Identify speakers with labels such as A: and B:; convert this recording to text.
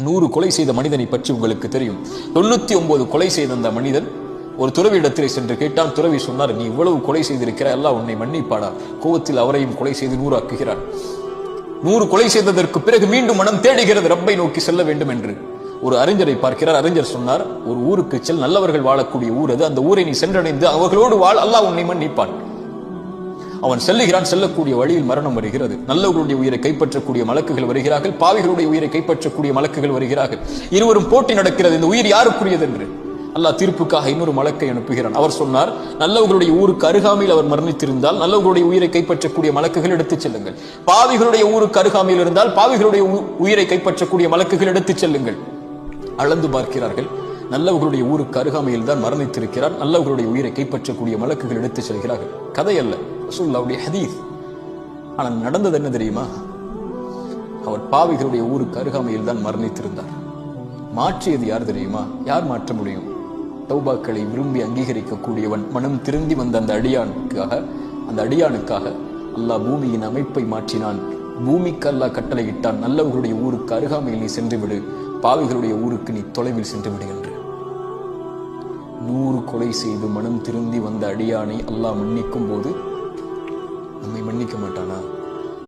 A: 100 கொலை செய்த மனிதனை பற்றி உங்களுக்கு தெரியும். 99 கொலை செய்த அந்த மனிதன் ஒரு துறவியிடத்திலே சென்று கேட்டான். துறவி சொன்னார், நீ இவ்வளவு கொலை செய்திருக்கிற, அல்லாஹ் உன்னை மன்னிப்பாடா? கோபத்தில் அவரையும் கொலை செய்து 100 ஆக்குகிறான். 100 கொலை செய்ததற்கு பிறகு மீண்டும் மனம் தேடுகிறது ரப்பை நோக்கி செல்ல வேண்டும் என்று. ஒரு அறிஞரை பார்க்கிறார். அறிஞர் சொன்னார், ஒரு ஊருக்கு செல், நல்லவர்கள் வாழக்கூடிய ஊர் அது, அந்த ஊரை நீ சென்றடைந்து அவர்களோடு வாழ், அல்லாஹ் உன்னை மன்னிப்பான். அவன் செல்லுகிறான். செல்லக்கூடிய வழியில் மரணம் வருகிறது. நல்லவர்களுடைய உயிரை கைப்பற்றக்கூடிய மலக்குகள் வருகிறார்கள், பாவிகளுடைய உயிரை கைப்பற்றக்கூடிய மலக்குகள் வருகிறார்கள். இருவரும் போட்டி நடக்கிறது, இந்த உயிர் யாருக்குரியது என்று. அல்லாஹ் தீர்ப்புக்காக இன்னொரு மலக்கை அனுப்புகிறான். அவர் சொன்னார், நல்லவர்களுடைய ஊருக்கு அருகாமையில் அவர் மரணித்திருந்தால் நல்லவர்களுடைய உயிரை கைப்பற்றக்கூடிய மலக்குகள் எடுத்துச் செல்லுங்கள். பாவிகளுடைய ஊருக்கு அருகாமையில் இருந்தால் பாவிகளுடைய உயிரை கைப்பற்றக்கூடிய மலக்குகள் எடுத்துச் செல்லுங்கள். அளந்து பார்க்கிறார்கள். நல்லவர்களுடைய ஊருக்கு அருகாமையில் தான் மரணித்திருக்கிறார். நல்லவர்களுடைய உயிரை கைப்பற்றக்கூடிய மலக்குகள் எடுத்துச் செல்கிறார்கள். கதை அல்ல, ரசூலுல்லாஹ்வுடைய ஹதீஸ். ஆனால் நடந்தது என்ன தெரியுமா? அவர் பாவிகளுடைய ஊருக்கு அருகாமையில் தான் மரணித்திருந்தார். மாற்றியது யார் தெரியுமா? யார் மாற்ற முடியும்? தௌபாக்களை விரும்பி அங்கீகரிக்கக்கூடியவன் மனம் திருந்தி வந்த அந்த அடியானுக்காக அல்லாஹ் பூமியின் அமைப்பை மாற்றினான். பூமிக்கு அல்லாஹ் கட்டளையிட்டான், நல்லவர்களுடைய ஊருக்கு அருகாமையில் நீ சென்று விடு, பாவிகளுடைய ஊருக்கு நீ தொலைவில் சென்று விடு என்று. 100 கொலை செய்து மனம் திருந்தி வந்த அடியானை அல்லாஹ் மன்னிக்கும் போது நம்மை மன்னிக்க மாட்டானா?